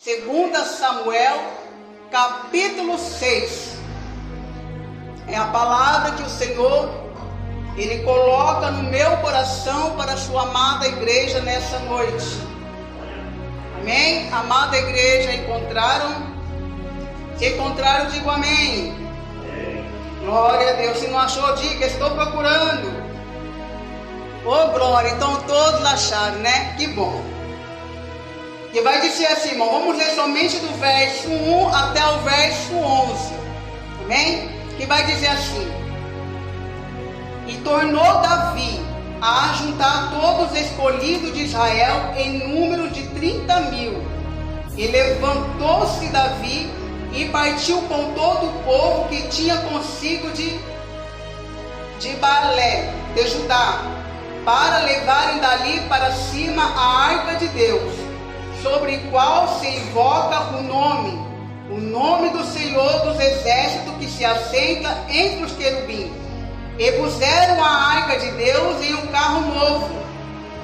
2 Samuel, capítulo 6. É a palavra que o Senhor, Ele coloca no meu coração para a sua amada igreja nessa noite. Amém? Amada igreja, encontraram? Se encontraram, digo amém. Glória a Deus. Se não achou, diga, estou procurando. Ô glória, então todos acharam, né? Que bom. E vai dizer assim, irmão, vamos ler somente do verso 1 até o verso 11. Amém? Que vai dizer assim: E tornou Davi a ajuntar todos os escolhidos de Israel em número de 30.000. E levantou-se Davi e partiu com todo o povo que tinha consigo de Baale, de Judá, para levarem dali para cima a arca de Deus, sobre o qual se invoca o nome do Senhor dos exércitos, que se assenta entre os querubins. E puseram a arca de Deus em um carro novo,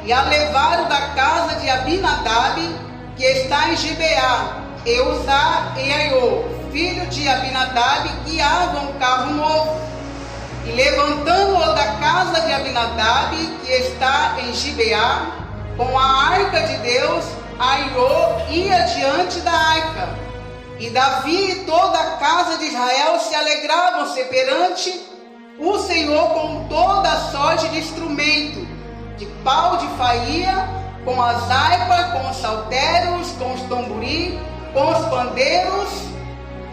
e a levaram da casa de Abinadab, que está em Gibeá, e Uzá e Aiô, filho de Abinadab, guiavam um carro novo. E levantando-o da casa de Abinadab, que está em Gibeá, com a arca de Deus, Aiô ia diante da arca. E Davi e toda a casa de Israel se alegravam-se perante o Senhor com toda a sorte de instrumento, de pau de faia, com as harpas, com os saltérios, com os tamborim, com os pandeiros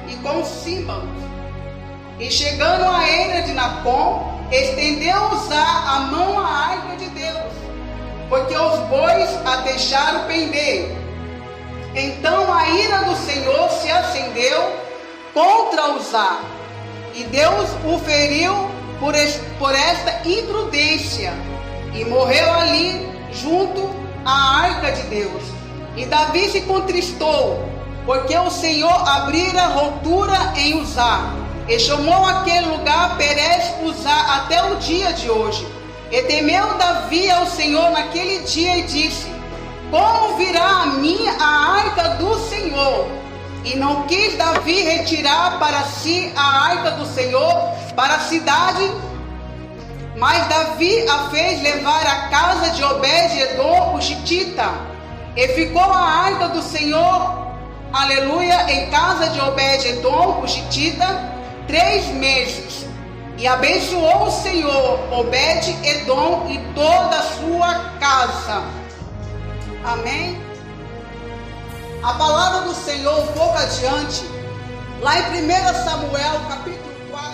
e com os símbolos. E chegando à eira de Nacon, estendeu Uzá a mão à arca de Deus, porque os bois a deixaram pender. Então a ira do Senhor se acendeu contra Uzá, e Deus o feriu por esta imprudência, e morreu ali junto à arca de Deus. E Davi se contristou, porque o Senhor abrira ruptura em Uzá, e chamou aquele lugar Perez Uzá até o dia de hoje. E temeu Davi ao Senhor naquele dia e disse: Como virá a mim a arca do Senhor? E não quis Davi retirar para si a arca do Senhor para a cidade, mas Davi a fez levar à casa de Obed-edom o gitita. E ficou a arca do Senhor, aleluia, em casa de Obed-edom o gitita 3 meses. E abençoou o Senhor Obed-edom e toda a sua casa. Amém? A palavra do Senhor um pouco adiante, lá em 1 Samuel capítulo 4,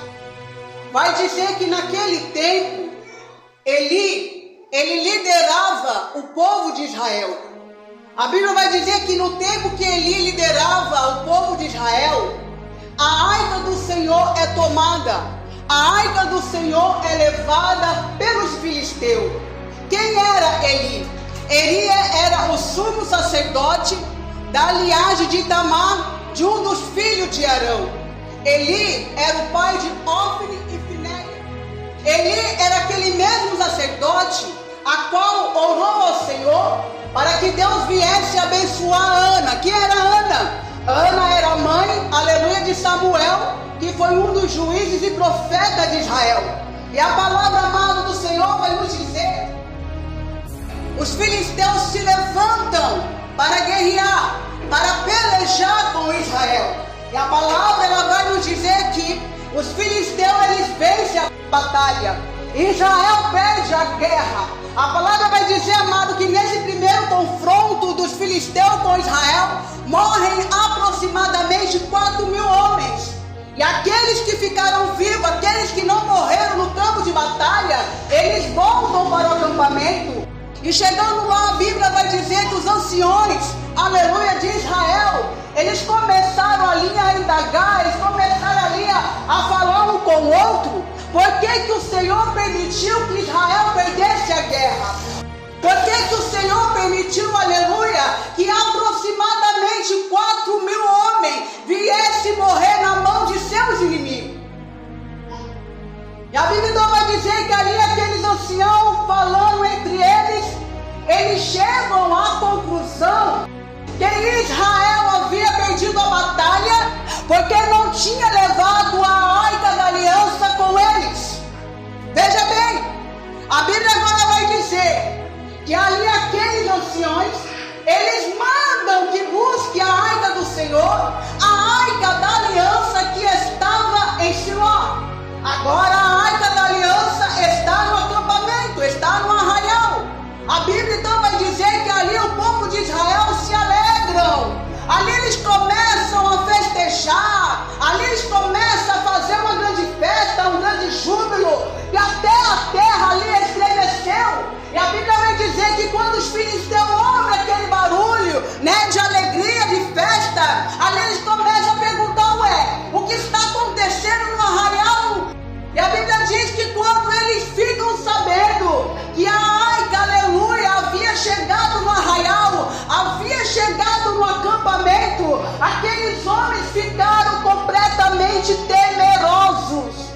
vai dizer que naquele tempo ele liderava o povo de Israel. A Bíblia vai dizer que no tempo que Eli liderava o povo de Israel, a arca do Senhor é tomada, a arca do Senhor é levada pelos filisteus. Quem era Eli? Eli era o sumo sacerdote da linhagem de Itamar, de um dos filhos de Arão. Eli era o pai de Ofni e Finéia. Eli era aquele mesmo sacerdote a qual orou ao Senhor para que Deus viesse abençoar Ana. Quem era Ana? Ana era a mãe, aleluia, de Samuel, que foi um dos juízes e profetas de Israel. E a palavra amada do Senhor vai nos dizer: os filisteus se levantam para guerrear, para pelejar com Israel. E a palavra ela vai nos dizer que os filisteus eles vencem a batalha, Israel perde a guerra. A palavra vai dizer, amado, que nesse primeiro confronto dos filisteus com Israel, morrem aproximadamente 4.000 homens. E aqueles que ficaram vivos, aqueles que não morreram no campo de batalha, eles voltam para o acampamento. E chegando lá, a Bíblia vai dizer que os anciões, aleluia, de Israel, eles começaram ali a indagar, eles começaram ali a falar um com o outro. Por que o Senhor permitiu que Israel perdesse a guerra? Por que o Senhor permitiu, aleluia, que aproximadamente 4.000 homens viessem morrer na mão de seus inimigos? E a Bíblia vai dizer que ali aqueles anciãos falando entre eles chegam à conclusão que Israel tinha levado a arca da aliança com eles. Veja bem, a Bíblia agora vai dizer que ali aqueles anciões, eles mandam que busque a arca do Senhor, a arca da aliança que estava em Siló. Agora a arca da aliança está no acampamento, está no arraial. A Bíblia então vai dizer que ali o povo de Israel se alegram. Ali eles começam a festejar, ali eles começam a fazer uma grande festa, um grande júbilo, e até a terra ali estremeceu. E a Bíblia vai dizer que quando os filisteus ouvem aquele barulho, né, de alegria, de festa, ali eles começam a perguntar, o que está acontecendo no arraial? E a Bíblia diz que quando eles ficam sabendo que a arca, aleluia, havia chegado no arraial, havia chegado no acampamento, aqueles homens ficaram completamente temerosos.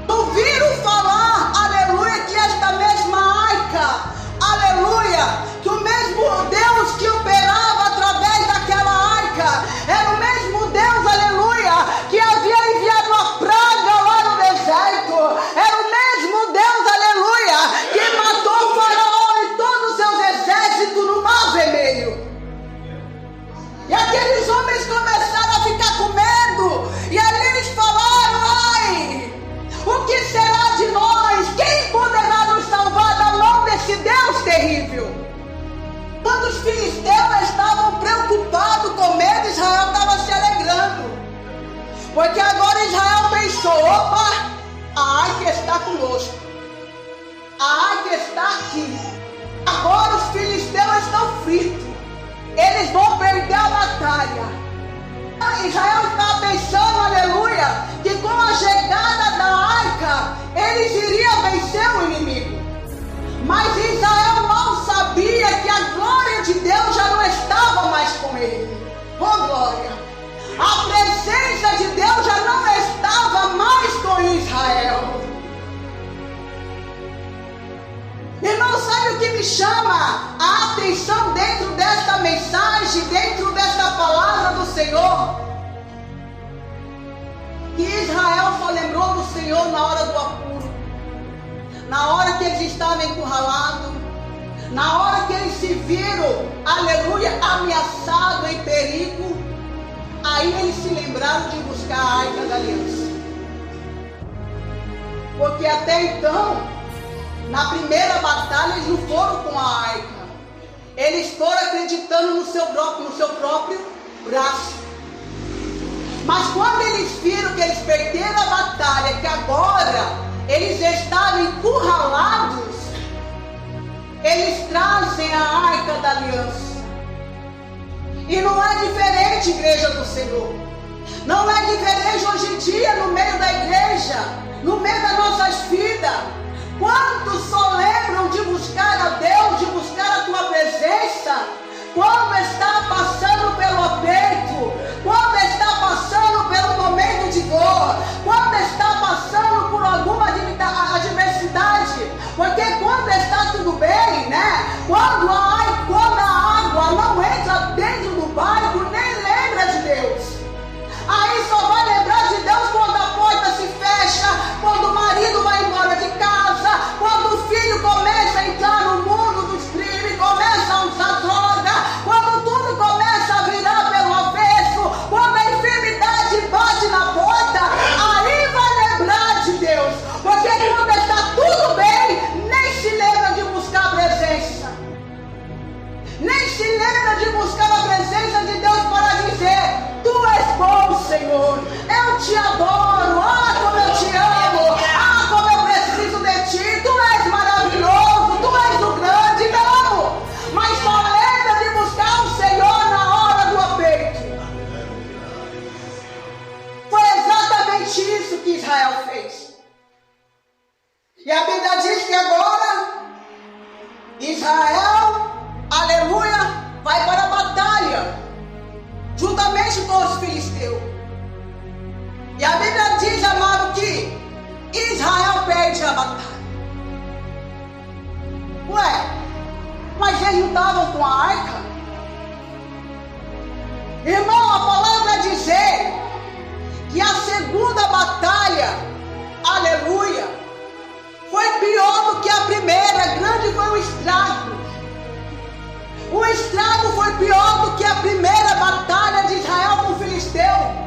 Ouviram falar, aleluia, que esta mesma arca, aleluia, que o mesmo Deus que operava através daquela arca, era o mesmo Deus, aleluia, que havia enviado a praga lá no deserto, era o mesmo Deus, aleluia, que matou o faraó e todos os seus exércitos no Mar Vermelho. E aqueles homens começaram a ficar com medo, e ali eles falaram, o que será de nós? Quem poderá nos salvar da mão desse Deus terrível? Quando os filisteus estavam preocupados com medo, Israel estava se alegrando. Porque agora Israel pensou, opa, a arca está conosco. A arca está aqui. Agora os filisteus estão fritos. Eles vão perder a batalha. Israel estava pensando, aleluia, que com a chegada da arca, eles iriam vencer o inimigo. Mas Israel não sabia que a glória de Deus já não estava mais com ele. Oh glória! A presença de Deus já não estava mais com Israel. Irmão, sabe o que me chama a atenção dentro desta mensagem, dentro desta palavra do Senhor? Que Israel só lembrou do Senhor na hora do apuro, na hora que eles estavam encurralados, na hora que eles se viram, aleluia, ameaçados, em perigo. Aí eles se lembraram de buscar a arca da aliança. Porque até então, na primeira batalha, eles não foram com a arca. Eles foram acreditando no seu próprio braço. Mas quando eles viram que eles perderam a batalha, que agora eles estavam encurralados, eles trazem a arca da aliança. E não é diferente, igreja do Senhor. Não é diferente hoje em dia no meio da igreja, no meio das nossas vidas. Quantos só lembram de buscar a Deus, de buscar a tua presença, quando está passando pelo aperto, quando está passando pelo momento de dor, quando está passando por alguma adversidade? Porque quando está tudo bem, né? Quando a água não entra dentro do barco, nem lembra de Deus. Aí só vai lembrar de Deus quando a porta se fecha, quando o marido vai embora de casa, quando o filho começa a entrar no mundo dos crimes, começa a usar droga, quando tudo começa a virar pelo avesso, quando a enfermidade bate na porta, aí vai lembrar de Deus. Porque quando está tudo bem, nem se lembra de buscar a presença. Nem se lembra de buscar a presença de Deus para dizer: Tu és bom, Senhor, eu te adoro, como eu te amo, como eu preciso de ti, Tu és maravilhoso, Tu és o grande, não. Mas só lembra de buscar o Senhor na hora do aperto. Foi exatamente isso que Israel fez. E a Bíblia diz que agora Israel, aleluia, vai para a batalha, juntamente com os filisteus. E a Bíblia diz, amado, que Israel perde a batalha. Ué, mas eles não estavam com a arca? Irmão, a palavra dizer que a segunda batalha, aleluia, foi pior do que a primeira. Grande foi o estrago. O estrago foi pior do que a primeira batalha de Israel com o filisteu.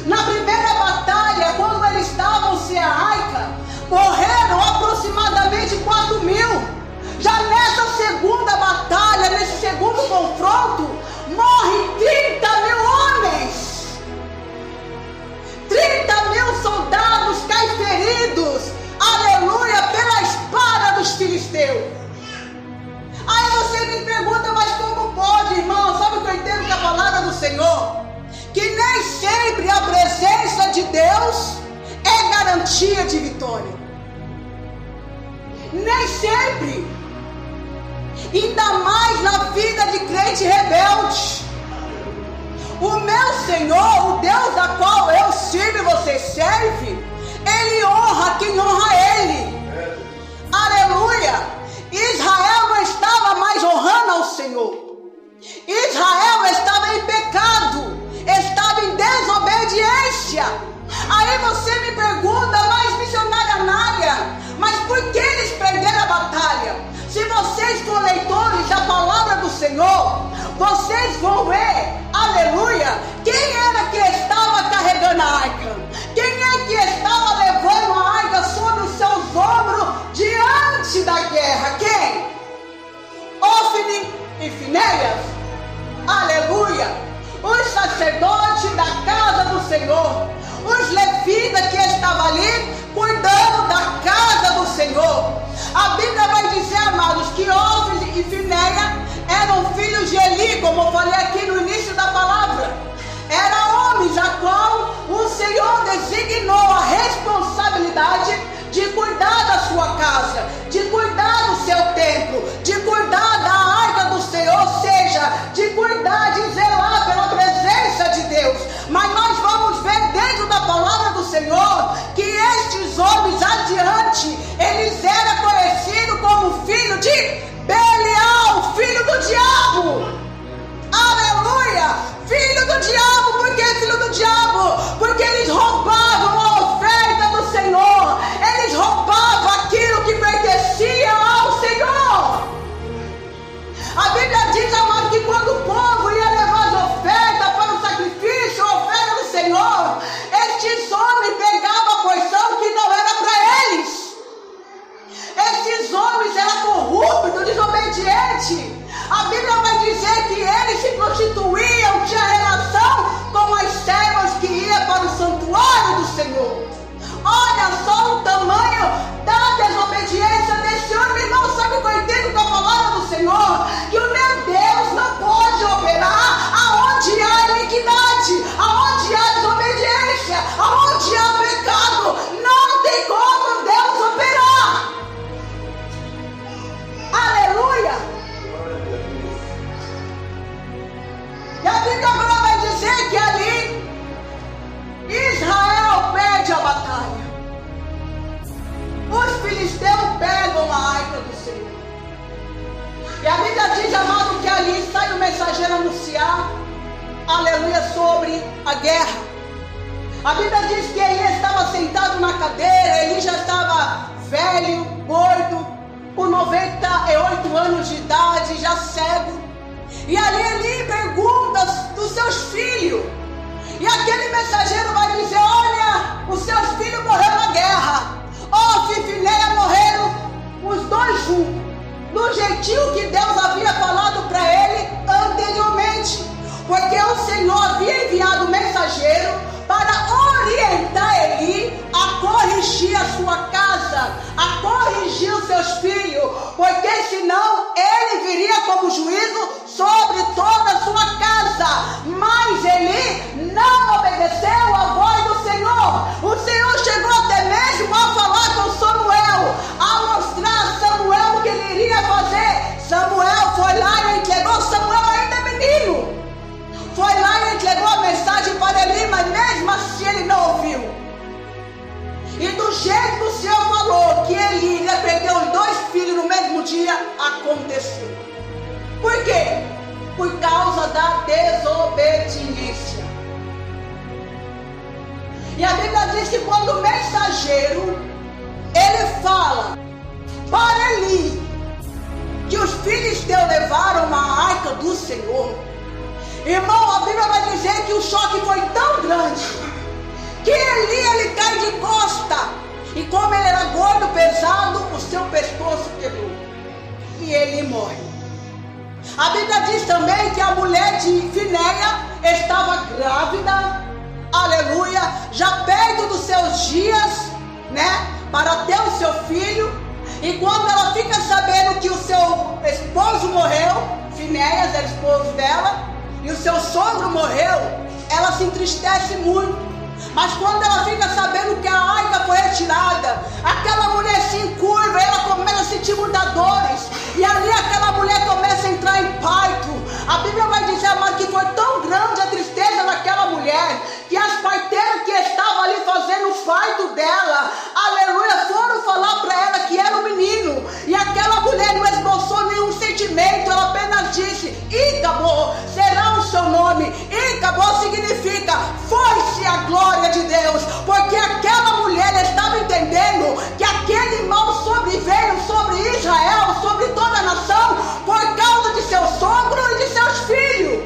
Na primeira batalha, quando eles estavam em Araica, morreram aproximadamente 4.000. Já nessa segunda batalha, nesse segundo confronto, morrem 30.000 homens. 30.000 soldados caem feridos, aleluia, pela espada dos filisteus. Aí você me pergunta, mas como pode, irmão? Sabe o que eu entendo com a palavra do Senhor? Que nem sempre a presença de Deus é garantia de vitória. Nem sempre. Ainda mais na vida de crente rebelde. O meu Senhor, o Deus a qual eu sirvo e você serve, Ele honra quem honra Ele. Aleluia. Israel não estava mais honrando ao Senhor. Israel estava em pecado, estava em desobediência. Aí você me pergunta, mas missionária Nádia, mas por que eles perderam a batalha? Se vocês for leitores da palavra do Senhor, vocês vão ver, aleluia, quem era que estava carregando a arca? Quem é que estava levando a arca sobre os seus ombros diante da guerra? Quem? Ofni e Finéias, aleluia, os sacerdotes da casa do Senhor, os levitas que estavam ali cuidando da casa do Senhor. A Bíblia vai dizer, amados, que Ofni e Finéias eram filhos de Eli, como eu falei aqui no início da palavra. Eram homens a qual o Senhor designou a responsabilidade de cuidar da sua casa, de cuidar do seu templo, de cuidar da arca do Senhor, ou seja, de cuidar, de zelar pela presença de Deus. Mas nós vamos ver dentro da palavra do Senhor que estes homens adiante, eles eram conhecidos como filho de Belial, filho do diabo. Aleluia! Filho do diabo. Por que filho do diabo? Porque eles roubavam a oferta do Senhor. Eles roubavam aquilo que pertencia ao Senhor. A Bíblia diz, amado, que quando o povo ia levar as ofertas para o sacrifício, a oferta do Senhor, estes homens pegavam a porção que não era para eles. Esses homens eram corruptos, desobedientes. A Bíblia vai dizer que eles se prostituíam, tinha relação com as servas que iam para o santuário do Senhor. Olha só o tamanho da desobediência desse homem. Irmão, sabe o que eu entendo com a palavra do Senhor? Que o meu Deus não pode operar aonde há iniquidade, aonde há desobediência, aonde há pecado. Não tem como Deus operar. Aleluia. E a Bíblia agora vai dizer que ali Israel perde a batalha. Os filisteus pegam a arca do Senhor. E a Bíblia diz, amado, que ali sai o mensageiro anunciar, aleluia, sobre a guerra. A Bíblia diz que Eli estava sentado na cadeira, Eli já estava velho, gordo, com 98 anos de idade, já cego. E ali Eli pergunta dos seus filhos. E aquele mensageiro vai dizer, olha, os seus filhos morreram na guerra. Ofni e Finéias morreram os dois juntos. Do jeitinho que Deus havia falado para ele anteriormente. Porque o Senhor havia enviado o mensageiro para orientar Eli a corrigir a sua casa, a corrigir os seus filhos, porque senão ele viria como juízo sobre toda a sua casa. Mas Eli não obedeceu à voz do Senhor. O Senhor chegou até mesmo a falar com Samuel, a mostrar a Samuel o que ele iria fazer. Samuel foi lá e entregou. Samuel ainda é menino. Foi lá e entregou a mensagem para Eli, mas mesmo assim ele não ouviu. E do jeito que o Senhor falou que Eli iria perder os dois filhos no mesmo dia, aconteceu. Por quê? Por causa da desobediência. diz que quando o mensageiro, ele fala para Eli que os filisteus levaram a arca do Senhor, irmão, a Bíblia vai dizer que o choque foi tão grande que ele cai de costa, e como ele era gordo, pesado, o seu pescoço quebrou e ele morre. A Bíblia diz também que a mulher de Finéia estava grávida, aleluia, já perto dos seus dias, né, para ter o seu filho. E quando ela fica sabendo que o seu esposo morreu, Finéias era esposo dela, e o seu sogro morreu, ela se entristece muito. Mas quando ela fica sabendo que a arca foi retirada, aquela mulher se encurva, ela começa a sentir muitas dores, e ali aquela mulher começa a entrar em parto. A Bíblia vai dizer, amado, que foi tão grande a tristeza daquela mulher, que as parteiras que estavam ali fazendo o parto dela, aleluia, foram falar para ela que era um menino, e aquela mulher não esboçou nenhum sentimento, ela apenas disse, Ícabo será o seu nome. Ícabo significa, foi-se a glória de Deus, porque aquela mulher estava entendendo que aquele mal sobreveio sobre Israel, sobre toda a nação, por causa de seu sogro e de seus filhos.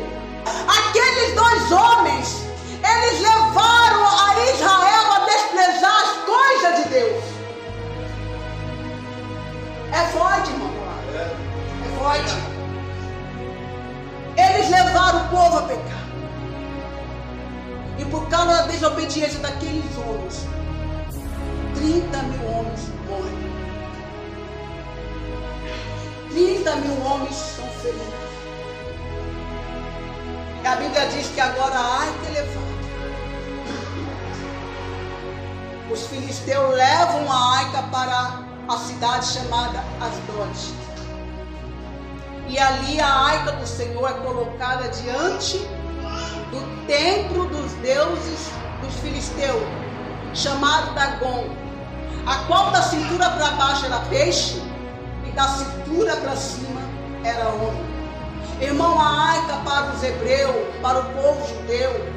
Aqueles dois homens, eles levaram a Israel a desprezar as coisas de Deus. É forte, irmão. É forte. Eles levaram o povo a pecar. E por causa da desobediência daqueles homens, 30 mil homens morrem. 30 mil homens são feridos. E a Bíblia diz que agora a arca é levada. Os filisteus levam a arca para a cidade chamada Asdod. E ali a arca do Senhor é colocada diante do templo dos deuses dos filisteus, chamado Dagon, a qual da cintura para baixo era peixe e da cintura para cima era homem. Irmão, a arca para os hebreus, para o povo judeu,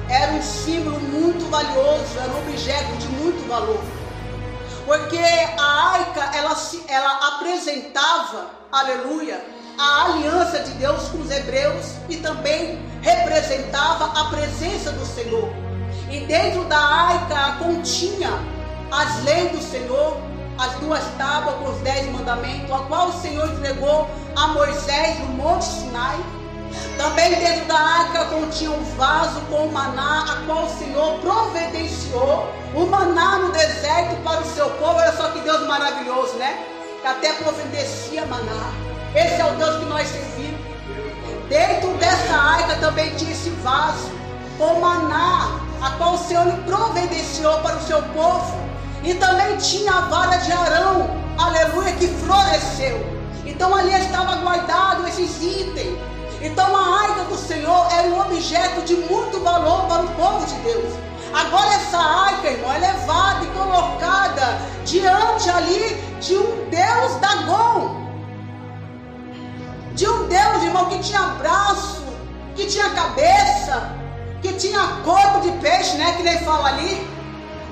era um símbolo muito valioso, era um objeto de muito valor, porque a arca ela apresentava, aleluia, a aliança de Deus com os hebreus e também representava a presença do Senhor. E dentro da arca continha as leis do Senhor, as 2 tábuas com os 10 mandamentos, a qual o Senhor entregou a Moisés no Monte Sinai. Também dentro da arca continha um vaso com o maná, a qual o Senhor providenciou o maná no deserto para o seu povo. Olha só que Deus maravilhoso, né? Que até providencia maná. Esse é o Deus que nós servimos. Dentro dessa arca também tinha esse vaso com maná, a qual o Senhor providenciou para o seu povo. E também tinha a vara de Arão, aleluia, que floresceu. Então ali estava guardado esses itens. Então a arca do Senhor é um objeto de muito valor para o povo de Deus. Agora essa arca, irmão, é levada e colocada diante ali de um Deus Dagon. De um Deus, irmão, que tinha braço, que tinha cabeça, que tinha corpo de peixe, né, que nem fala ali,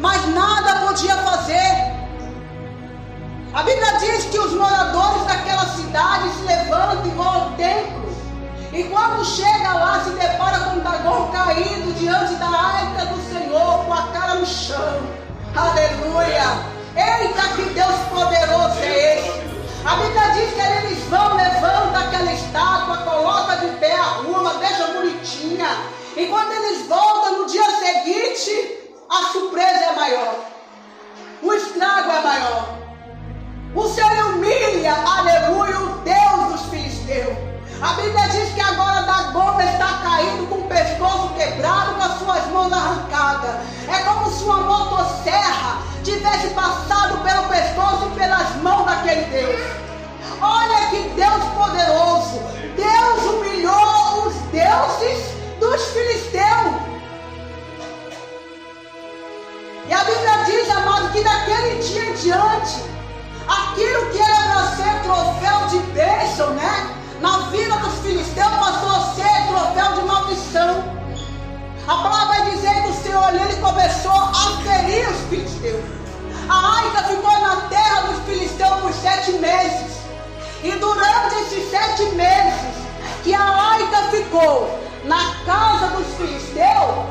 mas nada podia fazer. A Bíblia diz que os moradores daquela cidade se levantam e vão ao templo, e quando chega lá se depara com Dagon caído diante da arca do Senhor, com a cara no chão. Aleluia! Eita, que Deus poderoso é esse! A Bíblia diz que eles vão, levantam aquela estátua, coloca de pé, arruma, deixa bonitinha. E quando eles voltam no dia seguinte, a surpresa é maior. O estrago é maior. O Senhor humilha, aleluia, o Deus dos filisteus. A Bíblia diz que agora Dagon está caído com o pescoço quebrado, com as suas mãos arrancadas. É como se uma motosserra tivesse passado pelo pescoço e pelas mãos daquele Deus. Olha que Deus poderoso. Deus humilhou os deuses dos filisteus. E a Bíblia diz, amado, que daquele dia em diante, aquilo que era para ser troféu de bênção, né, na vida dos filisteus, passou a ser troféu de maldição. A palavra vai dizer que o Senhor ali, ele começou a ferir filisteus. A arca ficou na terra dos filisteus por 7 meses. E durante esses 7 meses que a arca ficou na casa dos filisteus,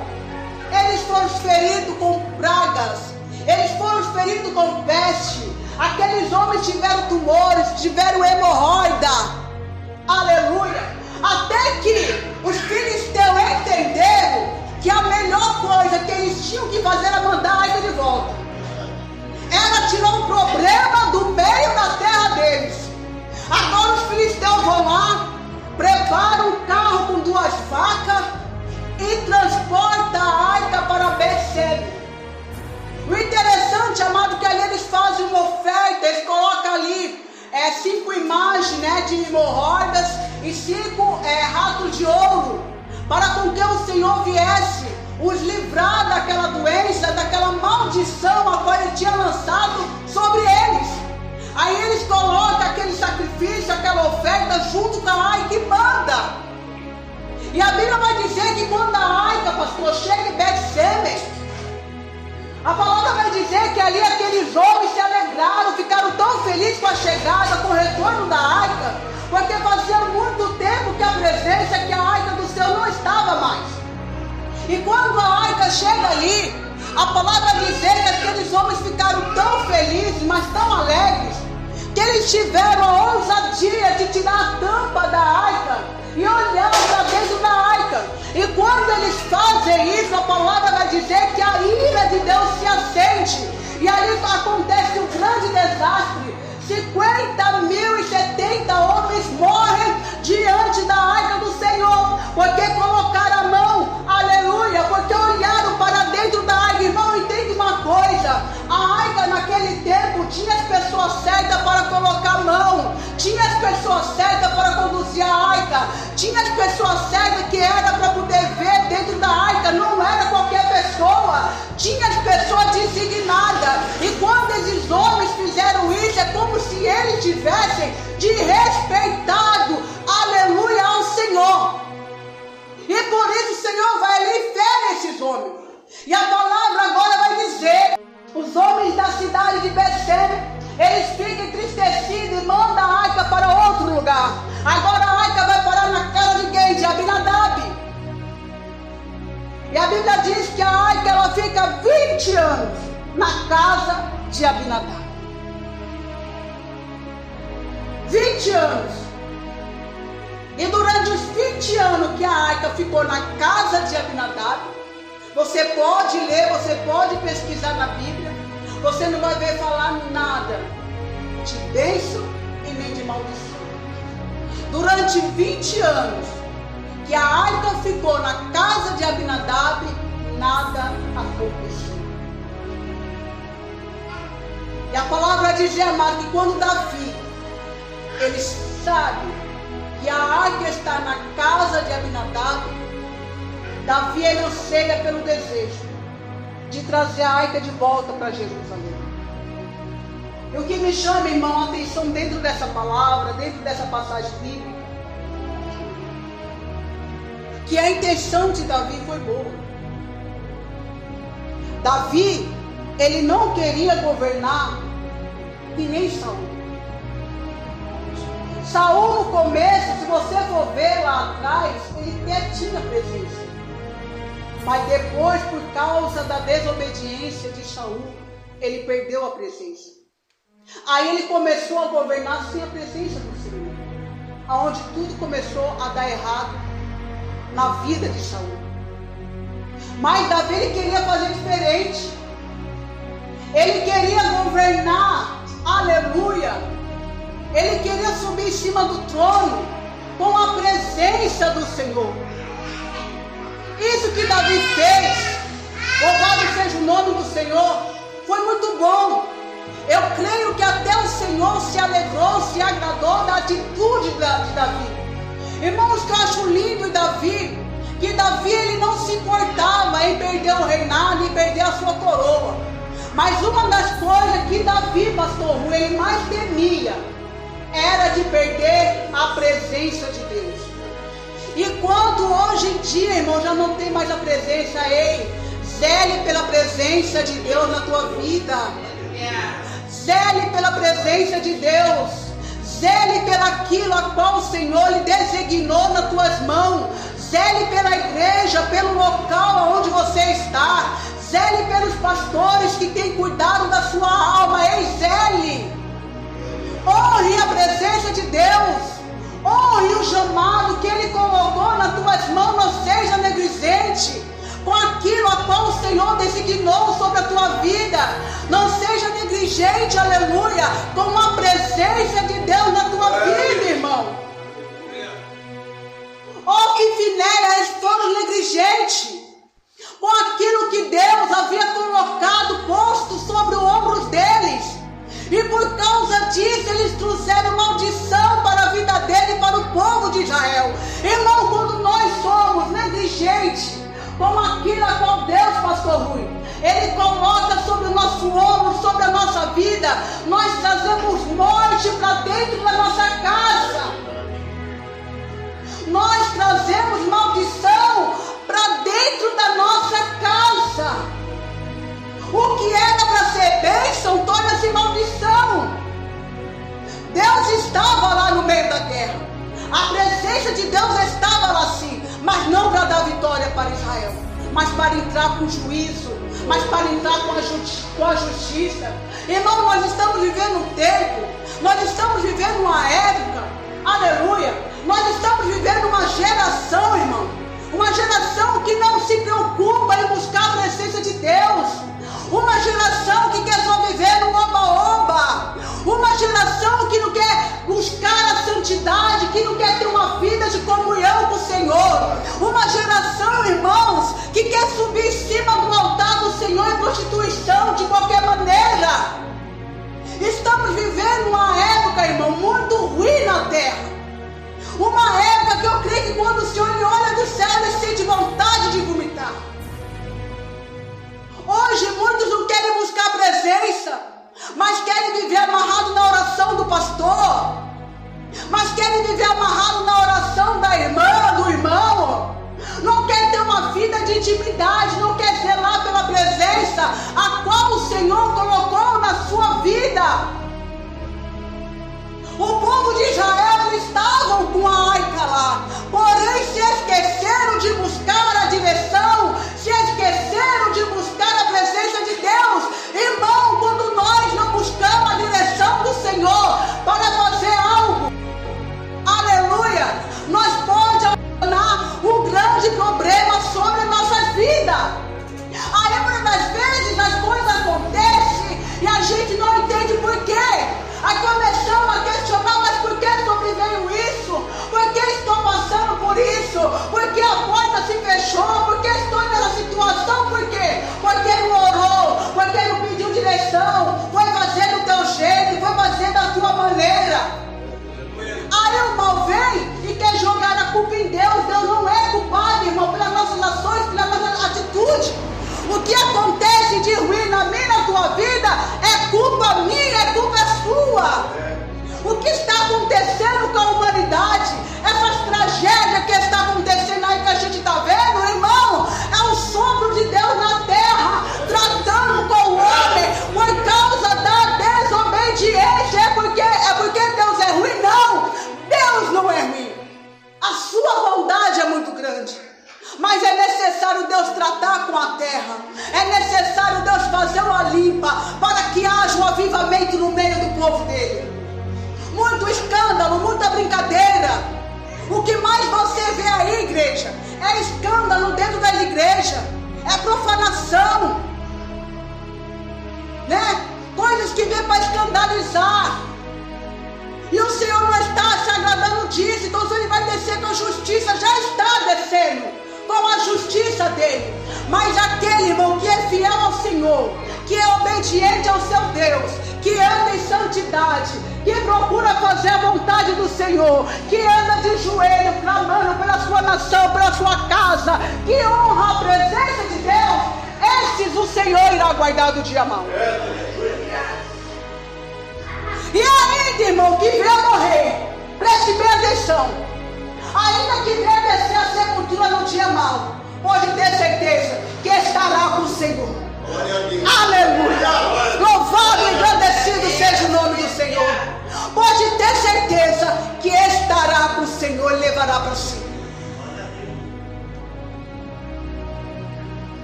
eles foram feridos com pragas, eles foram feridos com peste. Aqueles homens tiveram tumores, tiveram hemorroida. Aleluia! Até que os filisteus entenderam que a melhor coisa que eles tinham que fazer era mandar a arca de volta. Era tirar um problema do meio da terra deles. Agora os filisteus vão lá, preparam um carro com 2 facas e transportam a arca para Betsebe. O interessante, amado, que ali eles fazem uma oferta, eles colocam ali 5 imagens, né, de hemorroidas e 5 ratos de ouro, para com que o Senhor viesse os livrar daquela doença, daquela maldição a qual ele tinha lançado sobre eles. Aí eles colocam aquele sacrifício, aquela oferta junto com a arca e manda. E a Bíblia vai dizer que quando a arca, pastor, chega em Betsebe, a palavra vai dizer que ali aqueles homens se alegraram, ficaram tão felizes com a chegada, com o retorno da arca, porque fazia muito tempo que a presença, que a arca do Senhor não estava mais. E quando a arca chega ali, a palavra vai dizer que aqueles homens ficaram tão felizes, mas tão alegres, que eles tiveram a ousadia de tirar a tampa da arca e olhar para dentro da arca. E quando eles fazem isso, a palavra vai dizer que a ira de Deus se acende. E ali acontece um grande desastre. 50.070 homens morrem diante da arca do Senhor, porque colocaram a mão, aleluia, porque olharam para dentro da arca. Irmão, entende uma coisa: a arca naquele tempo tinha as pessoas certas para colocar a mão, tinha as pessoas certas para conduzir a arca, tinha as pessoas certas que era para poder ver dentro da arca, não era qualquer pessoa, tinha as pessoas designadas. E quando esses homens fizeram isso, é como se eles tivessem desrespeitado, aleluia, ao Senhor. E por isso o Senhor vai ali e fere esses homens. E a palavra agora vai dizer: os homens da cidade de Betsebe, eles ficam entristecidos e mandam a arca para outro lugar. Agora a arca vai parar na casa de quem? De Abinadab. E a Bíblia diz que a arca ela fica 20 anos na casa de Abinadab. 20 anos. E durante os 20 anos que a arca ficou na casa de Abinadab, você pode ler, você pode pesquisar na Bíblia, você não vai ver falar nada de bênção e nem de maldição. Durante 20 anos que a arca ficou na casa de Abinadab, nada aconteceu. E a palavra diz, amado, que quando Davi, ele sabe que a arca está na casa de Abinadab, Davi ele anseia pelo desejo de trazer a arca de volta para Jerusalém. E o que me chama, irmão, a atenção dentro dessa palavra, dentro dessa passagem bíblica, que a intenção de Davi foi boa. Davi, ele não queria governar que nem Saul. Saul no começo, se você for ver lá atrás, ele até tinha presença. Mas depois, por causa da desobediência de Saul, ele perdeu a presença. Aí ele começou a governar sem a presença do Senhor, aonde tudo começou a dar errado na vida de Saul. Mas Davi ele queria fazer diferente. Ele queria governar, aleluia. Ele queria subir em cima do trono com a presença do Senhor. Isso que Davi fez, louvado seja o nome do Senhor, foi muito bom. Eu creio que até o Senhor se alegrou, se agradou da atitude de Davi. Irmãos, que eu acho lindo em Davi, que Davi ele não se importava em perder o reinado e perder a sua coroa. Mas uma das coisas que Davi, pastor Rui, ele mais temia era de perder a presença de Deus. E quando hoje em dia, irmão, já não tem mais a presença, ei, Zele pela presença de Deus na tua vida. Zele pela presença de Deus. Zele pelaquilo a qual o Senhor lhe designou nas tuas mãos. Zele pela igreja, pelo local onde você está. Zele pelos pastores que têm cuidado da sua alma. Ei, zele. Honre a presença de Deus. Honre o chamado que Ele colocou nas tuas mãos. Não seja negligente com aquilo a qual o Senhor designou sobre a tua vida. Não seja negligente, aleluia, com a presença de Deus na tua vida, irmão. Oh, que Finéia, eles foram negligentes com aquilo que Deus havia colocado, posto sobre os ombros deles. E por causa disso, eles trouxeram maldição para a vida dele e para o povo de Israel. Irmão, quando nós somos negligentes com aquilo a qual Deus, pastor Rui, Ele coloca sobre o nosso ombro, sobre a nossa vida, nós trazemos morte para dentro da nossa casa. Nós trazemos maldição para dentro da nossa casa. O que era para ser bênção torna-se maldição. Deus estava lá no meio da guerra. A presença de Deus estava lá sim, mas não para dar vitória para Israel, mas para entrar com juízo, mas para entrar com a justiça. Irmão, nós estamos vivendo um tempo, nós estamos vivendo uma época, aleluia, nós estamos vivendo uma geração, irmão, uma geração que não se preocupa em buscar a presença de Deus, uma geração que quer só viver no oba-oba, uma geração que não quer buscar a santidade, que não quer ter uma vida de comunhão com o Senhor, uma geração, irmãos, que quer subir em cima do altar do Senhor em prostituição de qualquer maneira. Estamos vivendo uma época, irmão, muito ruim na terra, uma época que eu creio que quando o Senhor olha do céu, Ele sente vontade de vomitar. Hoje muitos não querem buscar a presença, mas querem viver amarrado na oração do pastor, mas querem viver amarrado na oração da irmã, do irmão. Não quer ter uma vida de intimidade, não quer zelar pela presença a qual o Senhor colocou na sua vida. O povo de Israel estavam com a arca lá, porém se esqueceram de buscar a direção, se esqueceram de buscar a presença de Deus. Irmão, quando nós não buscamos a direção do Senhor para fazer algo, aleluia, nós podemos ocasionar um grande problema sobre as nossas vidas. Aí muitas vezes as coisas acontecem e a gente não entende por quê. Aí começamos a questionar, mas por que sobreveio isso? Por que estou passando por isso? Por que a porta se fechou? Por que estou nessa situação? Por quê? Porque não orou, porque não pediu direção, foi fazer do teu jeito, foi fazer da tua maneira. Aí o mal vem e quer jogar a culpa em Deus. Deus não é culpado, irmão, pelas nossas ações, pela nossa atitude. O que acontece de ruim na minha e na tua vida é culpa minha, é culpa sua. O que está acontecendo com a humanidade, essas tragédias que está acontecendo aí que a gente está vendo, irmão, é o sopro de Deus na terra, tratando com o homem por causa da desobediência. É porque Deus é ruim? Não, Deus não é ruim. A sua bondade é muito grande. Mas é necessário Deus tratar com a terra. É necessário Deus fazer uma limpa para que haja um avivamento no meio do povo dele. Muito escândalo, muita brincadeira. O que mais você vê aí, igreja, é escândalo dentro das igrejas. É profanação, né? Coisas que vêm para escandalizar. E o Senhor não está se agradando disso. Então Ele vai descer com a justiça. Já está descendo com a justiça dele. Mas aquele, irmão, que é fiel ao Senhor, que é obediente ao seu Deus, que anda em santidade, que procura fazer a vontade do Senhor, que anda de joelho clamando pela sua nação, pela sua casa, que honra a presença de Deus, esses o Senhor irá guardar do dia mau. E ainda, irmão, que venha morrer, preste bem atenção, ainda que venha descer a sepultura no dia mau, pode ter certeza que estará com o Senhor. Aleluia. Louvado e agradecido seja o nome do Senhor. Pode ter certeza que estará com o Senhor e levará para si.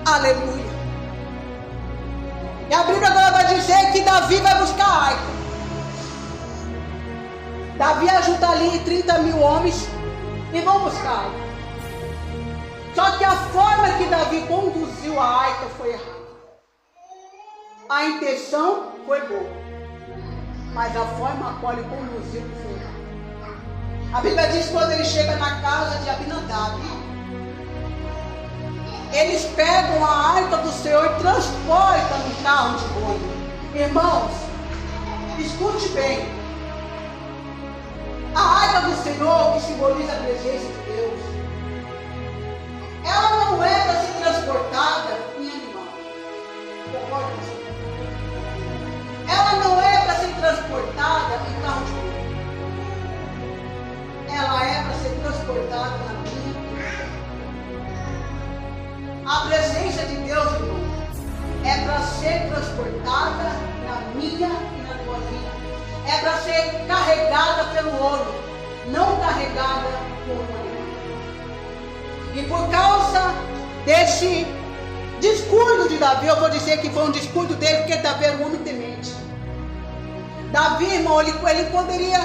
Aleluia. E a Bíblia agora vai dizer que Davi vai buscar a arca. Davi ajuda ali 30 mil homens e vão buscar a arca. Só que a forma que Davi conduziu a arca foi errada. A intenção foi boa, mas a forma a qual ele conduziu foi errada. A Bíblia diz que quando ele chega na casa de Abinadab, eles pegam a arca do Senhor e transportam no carro de boi. Irmãos, escute bem. A arca do Senhor, que simboliza a presença de Deus, ela não é para ser transportada em animal. Concorda com isso? Ela não é para ser transportada em carro de boi. Ela é para ser transportada na minha. A presença de Deus, irmão, é para ser transportada na minha e na tua vida. É para ser carregada pelo ouro, não carregada por um animal. E por causa desse descuido de Davi, eu vou dizer que foi um descuido dele, porque Davi era um homem temente. Davi, irmão, ele poderia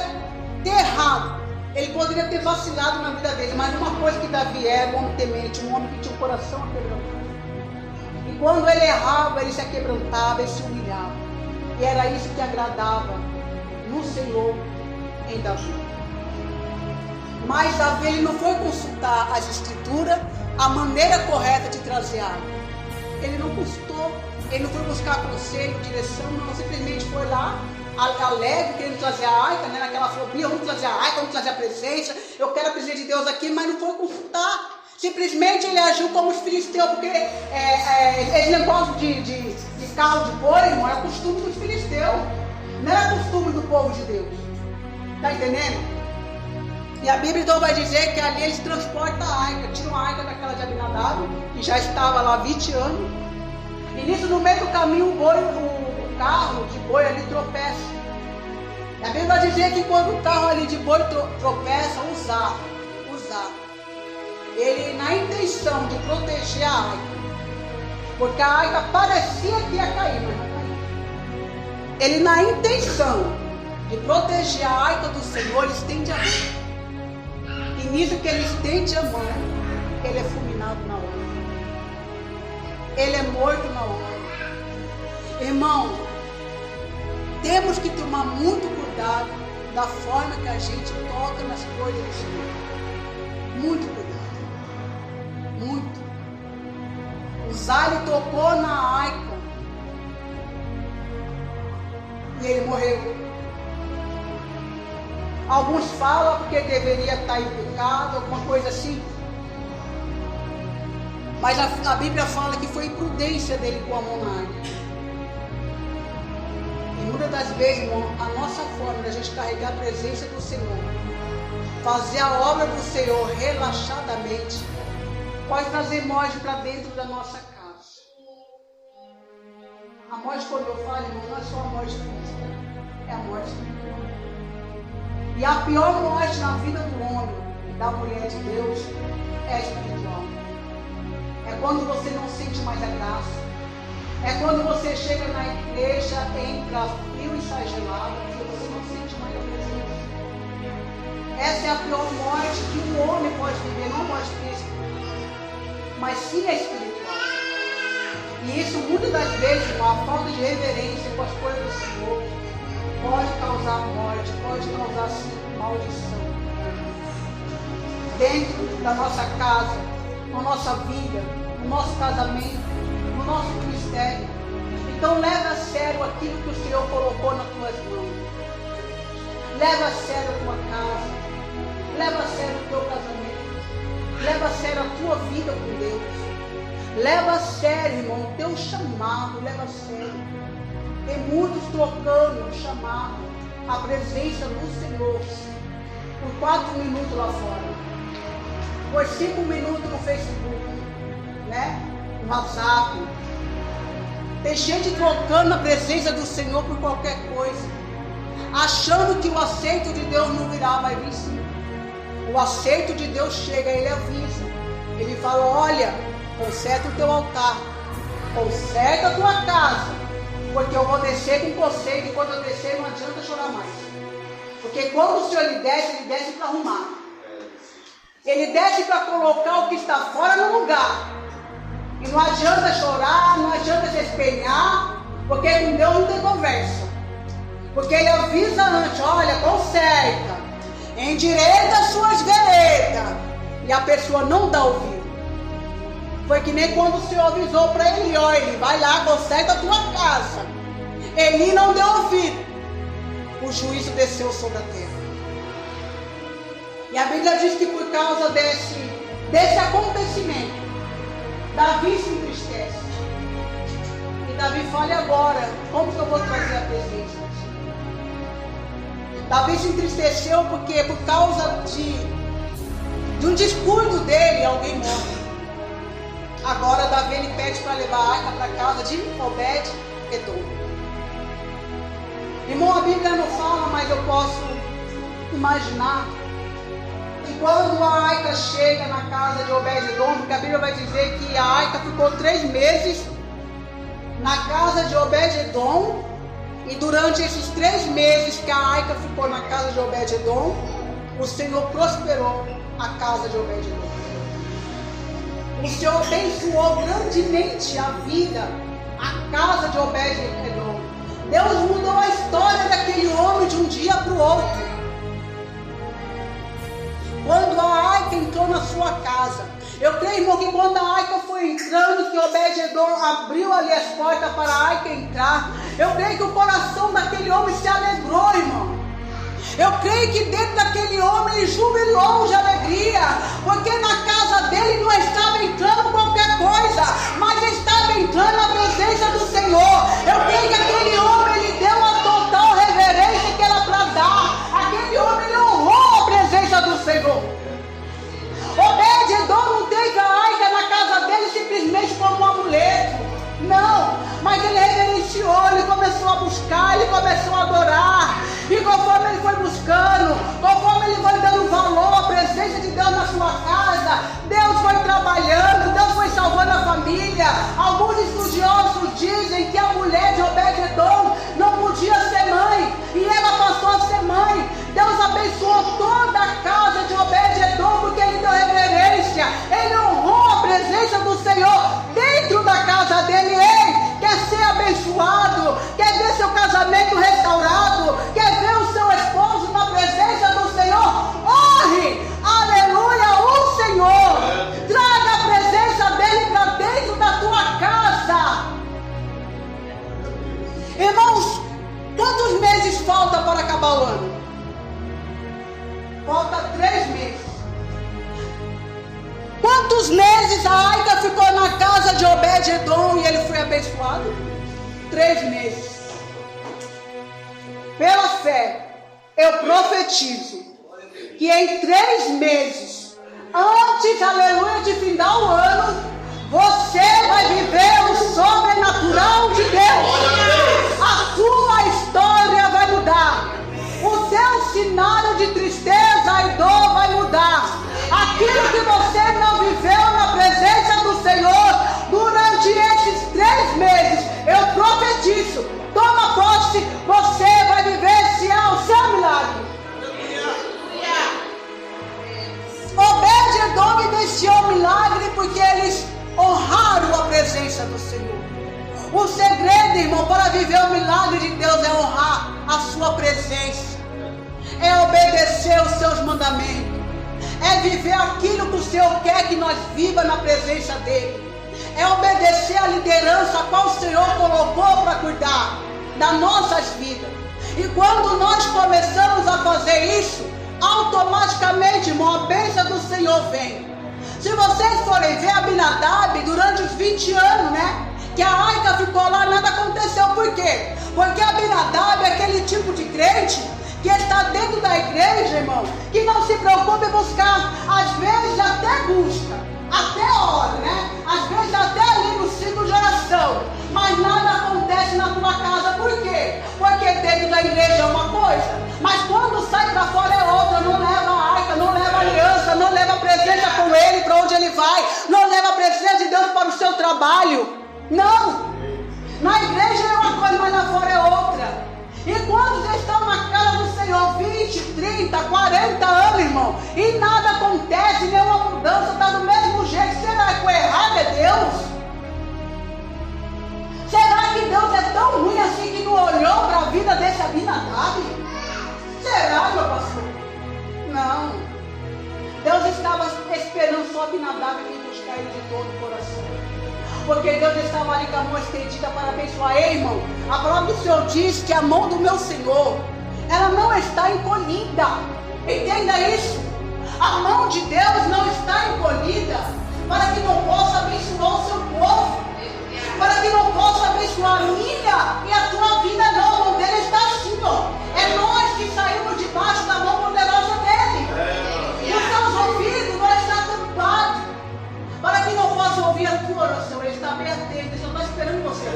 ter errado, ele poderia ter vacilado na vida dele, mas uma coisa que Davi era, um homem temente, um homem que tinha o coração aquebrantado. E quando ele errava, ele se aquebrantava, ele se humilhava. E era isso que agradava no Senhor em Davi. Mas Davi, ele não foi consultar as escrituras, a maneira correta de trazer a arca. Ele não consultou, ele não foi buscar conselho, direção, não, simplesmente foi lá, alegre, querendo trazer a arca, né, naquela fobia, vamos trazer a arca, vamos trazer a presença, eu quero a presença de Deus aqui, mas não foi consultar. Simplesmente ele agiu como os filisteus, porque esse negócio de carro de boi, irmão, era costume dos filisteus, não era costume do povo de Deus. Está entendendo? E a Bíblia então vai dizer que ali eles transportam a arca, tiram a arca daquela de Abinadab, que já estava lá 20 anos. E nisso, no meio do caminho, o carro de boi ali tropeça. E a Bíblia vai dizer que quando o carro ali de boi tropeça, usar, ele na intenção de proteger a arca, porque a arca parecia que ia cair, mas não caiu. Ele na intenção de proteger a arca do Senhor, ele estende a mão. E nisso que ele estende a mão, ele é fulminado na hora. Ele é morto na hora. Irmão, temos que tomar muito cuidado da forma que a gente toca nas coisas do Senhor. Muito cuidado. Muito. Uzá, ele tocou na arca e ele morreu. Alguns falam porque deveria estar em pecado, alguma coisa assim. Mas a Bíblia fala que foi imprudência dele com a mão na arca. E muitas das vezes, irmão, a nossa forma de a gente carregar a presença do Senhor, fazer a obra do Senhor relaxadamente, pode trazer morte para dentro da nossa casa. A morte, quando eu falo, irmão, não é só a morte física, é a morte espiritual. E a pior morte na vida do homem, da mulher de Deus, é a espiritual. É quando você não sente mais a graça. É quando você chega na igreja, entra frio e sai gelado, e você não sente mais a presença. Essa é a pior morte que um homem pode viver, não a morte física, mas sim a espiritual. E isso, muitas das vezes, a falta de reverência com as coisas do Senhor, pode causar morte, pode causar sim maldição. Dentro da nossa casa, na nossa vida, no nosso casamento, no nosso ministério. Então leva a sério aquilo que o Senhor colocou nas tuas mãos. Leva a sério a tua casa. Leva a sério o teu casamento. Leva a sério a tua vida com Deus. Leva a sério, irmão, o teu chamado. Leva a sério. Tem muitos trocando o chamado, a presença do Senhor, por 4 minutos lá fora, por 5 minutos no Facebook, né? No WhatsApp, Tem gente trocando a presença do Senhor por qualquer coisa, achando que o aceito de Deus não virá, vai vir sim. O aceito de Deus chega, Ele avisa. Ele fala: olha, conserta o teu altar, conserta a tua casa, porque eu vou descer com você, e quando eu descer não adianta chorar mais. Porque quando o Senhor Ele desce para arrumar. Ele desce para colocar o que está fora no lugar. E não adianta chorar, não adianta se espelhar, porque com Deus não tem conversa. Porque Ele avisa antes: olha, conserta, endireita as suas veredas. E a pessoa não dá ouvido. Foi que nem quando o Senhor avisou para ele: olha, ele vai lá, conserta a tua casa. Ele não deu ouvido. O juízo desceu sobre a terra. E a Bíblia diz que por causa desse acontecimento, Davi se entristece. E Davi fala: e agora? Como que eu vou trazer a presença? Davi se entristeceu porque por causa de um descuido dele, alguém morre. Agora Davi ele pede para levar a arca para casa de Obed-Edom. Irmão, a Bíblia não fala, mas eu posso imaginar que quando a arca chega na casa de Obed-Edom, porque a Bíblia vai dizer que a arca ficou 3 meses na casa de Obed-Edom, e durante esses 3 meses que a arca ficou na casa de Obed-Edom, o Senhor prosperou a casa de Obed-Edom. O Senhor abençoou grandemente a vida, a casa de Obed-Edom. Deus mudou a história daquele homem de um dia para o outro. Quando a arca entrou na sua casa, eu creio, irmão, que quando a arca foi entrando, que Obed-Edom abriu ali as portas para a arca entrar, eu creio que o coração daquele homem se alegrou, irmão. Eu creio que dentro daquele homem ele jubilou de alegria, porque na casa dele não estava entrando qualquer coisa, mas estava entrando a presença do Senhor. Eu creio que aquele homem ele deu a total reverência que era para dar. Aquele homem ele honrou a presença do Senhor. Obed-Edom não teve a arca na casa dele simplesmente como um amuleto. Não, mas ele reverenciou, ele começou a buscar, ele começou a adorar. E conforme ele foi buscando, conforme ele foi dando valor à presença de Deus na sua casa, Deus foi trabalhando, Deus foi salvando a família. Alguns estudiosos dizem que a mulher de Obed-Edom não podia ser mãe, e ela passou a ser mãe. Deus abençoou toda a casa de Obed-Edom, porque ele deu reverência, ele honrou a presença do Senhor dentro da casa dele. Ei, quer ser abençoado, quer ver seu casamento restaurado, quer ver o seu esposo na presença do Senhor? Honre, aleluia, o Senhor. Traga a presença dele para dentro da tua casa. Irmãos, quantos meses falta para acabar o ano? Falta 3 meses. Quantos meses a arca ficou na casa de Obed-Edom e ele foi abençoado? 3 meses. Pela fé, eu profetizo que em 3 meses, antes, aleluia, de findar o ano, você vai viver o sobrenatural de Deus. A sua história vai mudar. O seu cenário de tristeza e dor vai mudar. Aquilo que você não viveu na presença do Senhor durante esses 3 meses, eu profetizo, toma posse, você vai vivenciar o seu milagre. Obed-Edom vivenciou o milagre porque eles honraram a presença do Senhor. O segredo, irmão, para viver o milagre de Deus é honrar a sua presença, é obedecer os seus mandamentos, é viver aquilo que o Senhor quer que nós viva na presença dele, é obedecer a liderança a qual o Senhor colocou para cuidar das nossas vidas. E quando nós começamos a fazer isso, automaticamente, irmão, a bênção do Senhor vem. Se vocês forem ver Abinadab, durante os 20 anos, né, que a arca ficou lá, nada aconteceu. Por quê? Porque Abinadab é aquele tipo de crente que está dentro da igreja, irmão, que não se preocupe em buscar, às vezes até busca, até ora, né? Às vezes até ali no ciclo de oração, mas nada da igreja é uma coisa, mas quando sai para fora é outra. Não leva a arca, não leva a aliança, não leva a presença com ele para onde ele vai, não leva a presença de Deus para o seu trabalho. Não! Na igreja é uma coisa, mas lá fora é outra. E quando já estão na casa do Senhor 20, 30, 40 anos, irmão, e nada acontece, nenhuma mudança, está do mesmo jeito, será que o errado é Deus? Será que Deus é tão ruim assim que não olhou para a vida desse Abinadab? Será, meu pastor? Não. Deus estava esperando só Abinadab vir buscar ele de todo o coração. Porque Deus estava ali com a mão estendida para abençoar. Ei, irmão, a palavra do Senhor diz que a mão do meu Senhor, ela não está encolhida. Entenda isso. A mão de Deus não está encolhida para que não possa abençoar o seu povo, para que não possa abençoar a minha e a tua vida. Não, a mão dele está assim, ó. É nós que saímos debaixo da mão poderosa dele. E os seus ouvidos não estão tampados para que não possa ouvir a tua oração. Ele está bem atento, ele só está esperando você.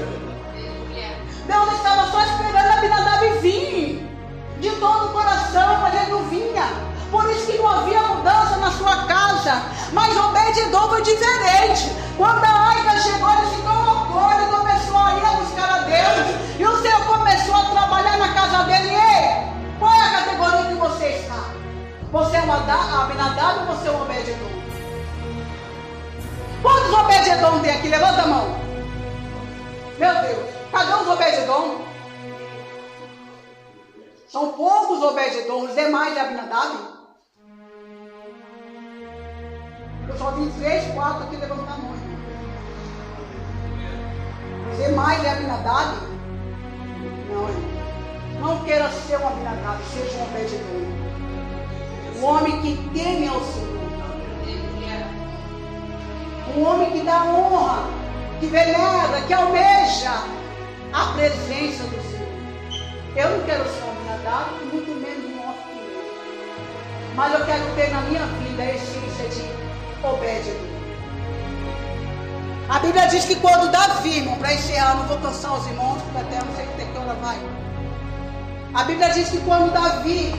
Deus estava só esperando Abinadab vir de todo o coração, mas ele não vinha. Por isso que não havia mudança na sua casa. Mas Obed-edom foi diferente. Quando a arca chegou, ele se colocou, ele começou a ir a buscar a Deus. E o Senhor começou a trabalhar na casa dele. Ei, qual é a categoria que você está? Você é um Abinadab ou você é um Obed-edom? Quantos Obed-edom tem aqui? Levanta a mão. Meu Deus, cadê os Obed-edom? São poucos Obed-edom, os demais de Abinadab. Eu só vi 3, 4 aqui levantando a mão. Os demais de Abinadab? Não, irmão. Não queira ser um Abinadab, seja um Obed-edom. Um homem que teme ao Senhor. Um homem que dá honra, que venera, que almeja a presença do Senhor. Eu não quero ser um Abinadab, muito menos um homem. Mas eu quero ter na minha vida a essência de Obed-edom. A Bíblia diz que quando Davi, irmão, para encerrar, não vou cansar os irmãos, porque até não sei até que hora vai. A Bíblia diz que quando Davi,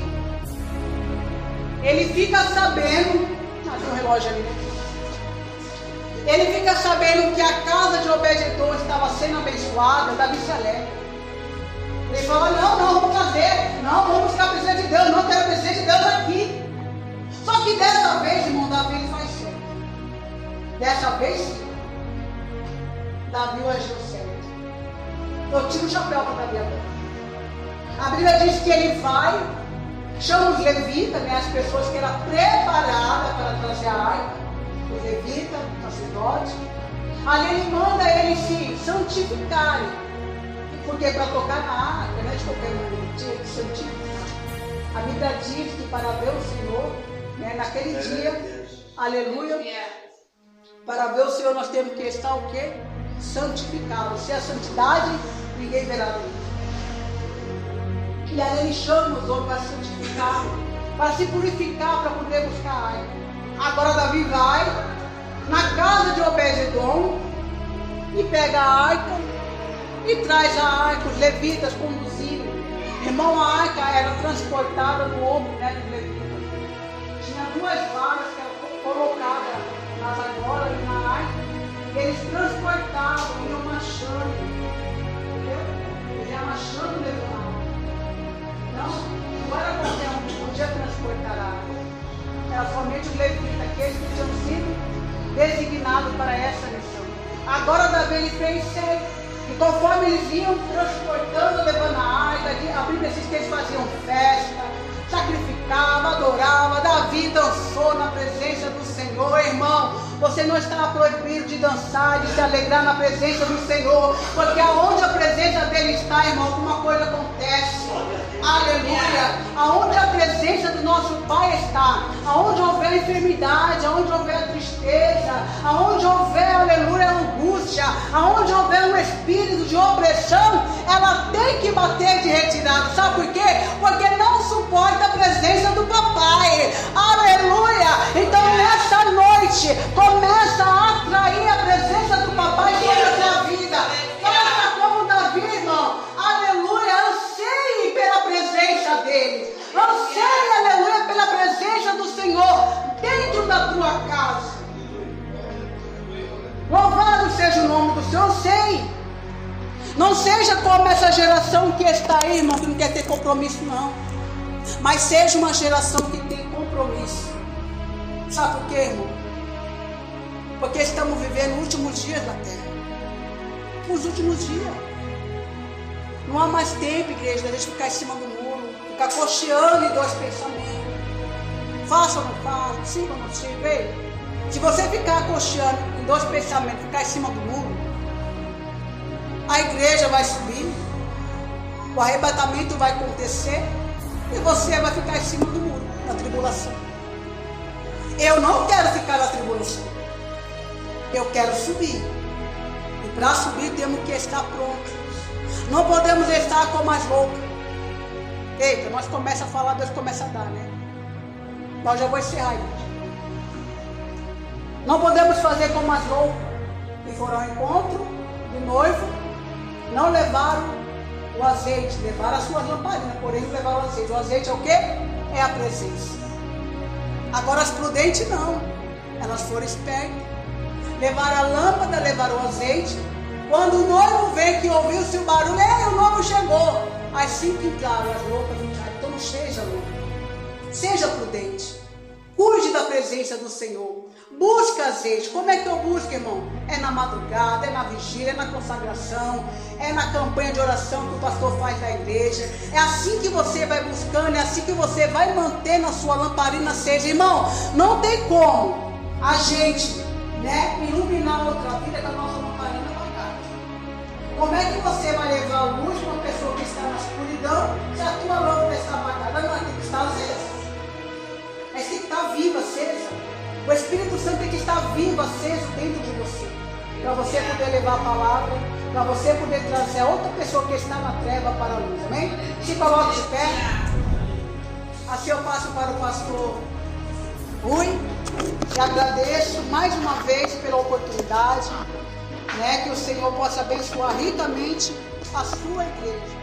ele fica sabendo, tem um relógio ali, né? Ele fica sabendo que a casa de Obed-edom estava sendo abençoada, Davi se alegra. Ele fala, não, vamos fazer, não, vamos buscar a presença de Deus, não quero a presença de Deus aqui. Só que dessa vez, irmão, Davi ele faz certo. Dessa vez, sim. Davi agiu certo. Eu tiro o chapéu para Davi agora. A Bíblia diz que ele vai, chama os levitas, né, as pessoas que eram preparadas para trazer a arca, os levitas, os sacerdotes. Ali ele manda eles se santificarem. Porque para tocar na arca, né, de qualquer maneira, tinha que santificar. A Bíblia diz que para ver o Senhor, né, naquele dia, aleluia, para ver o Senhor nós temos que estar o quê? Santificado. Se a santidade, ninguém verá ele. E aí ele chama os homens para se santificar, para se purificar, para poder buscar a arca. Agora Davi vai na casa de Obed-edom e pega a arca e traz a arca, os levitas conduzindo. Irmão, a arca era transportada no ombro, né, dos levitas. Tinha 2 varas que eram colocadas nas argolas e na arca. Eles transportavam, iam marchando. Entendeu? Eles iam marchando levando a arca. Não era qualquer um que podia transportar a arca. Era somente os levitas, aqueles que tinham sido designados para essa missão. Agora Davi ele fez certo. E conforme eles iam transportando, levando a arca, a Bíblia diz que eles faziam festa, sacrificavam, adoravam. Davi dançou na presença do Senhor. Irmão, você não está proibido de dançar, de se alegrar na presença do Senhor, porque aonde a presença dele está, irmão, alguma coisa acontece. Aleluia. Aonde a presença do nosso Pai está, aonde houver enfermidade, aonde houver tristeza, aonde houver, aleluia, angústia, aonde houver um espírito de opressão, ela tem que bater de retirada. Sabe por quê? Porque não suporta a presença do papai. Aleluia. Então nessa noite começa a atrair a presença do papai sobre a sua vida. Faça como Davi, irmão. Aleluia. Anseie pela do Senhor, eu sei. Não seja como essa geração que está aí, irmão, que não quer ter compromisso, não. Mas seja uma geração que tem compromisso. Sabe por quê, irmão? Porque estamos vivendo os últimos dias da terra. Os últimos dias. Não há mais tempo, igreja, da gente ficar em cima do muro, ficar cocheando em dois pensamentos. Faça ou não faça, sim ou não sim, veio. Se você ficar cocheando em dois pensamentos, ficar em cima do muro, a igreja vai subir, o arrebatamento vai acontecer e você vai ficar em cima do muro, na tribulação. Eu não quero ficar na tribulação. Eu quero subir. E para subir temos que estar prontos. Não podemos estar como as loucas. Eita, nós começamos a falar, Deus começa a dar, né? Nós já vou encerrar isso. Não podemos fazer como as loucas que foram ao encontro do noivo, não levaram o azeite, levaram as suas lamparinas, porém não levaram o azeite. O azeite é o quê? É a presença. Agora as prudentes não, elas foram espertas. Levaram a lâmpada, levaram o azeite. Quando o noivo vem que ouviu-se o barulho, o noivo chegou. Assim que entraram, as loucas entraram. Então não seja louco. Seja prudente. Cuide da presença do Senhor. Busca azeite. Como é que eu busco, irmão? É na madrugada, é na vigília, é na consagração, é na campanha de oração que o pastor faz na igreja. É assim que você vai buscando, é assim que você vai mantendo a sua lamparina acesa. Irmão, não tem como a gente, iluminar outra vida com a nossa lamparina apagada. Como é que você vai levar a luz para uma pessoa que está na escuridão se a tua lâmpada está apagada? Não, tem que estar acesa. Mas tem que estar viva, acesa. O Espírito Santo tem que estar vivo, aceso dentro de você. Para você poder levar a palavra, para você poder trazer a outra pessoa que está na treva para a luz. Amém? Se coloque de pé. Assim eu passo para o pastor Rui. E agradeço mais uma vez pela oportunidade. Que o Senhor possa abençoar ricamente a sua igreja.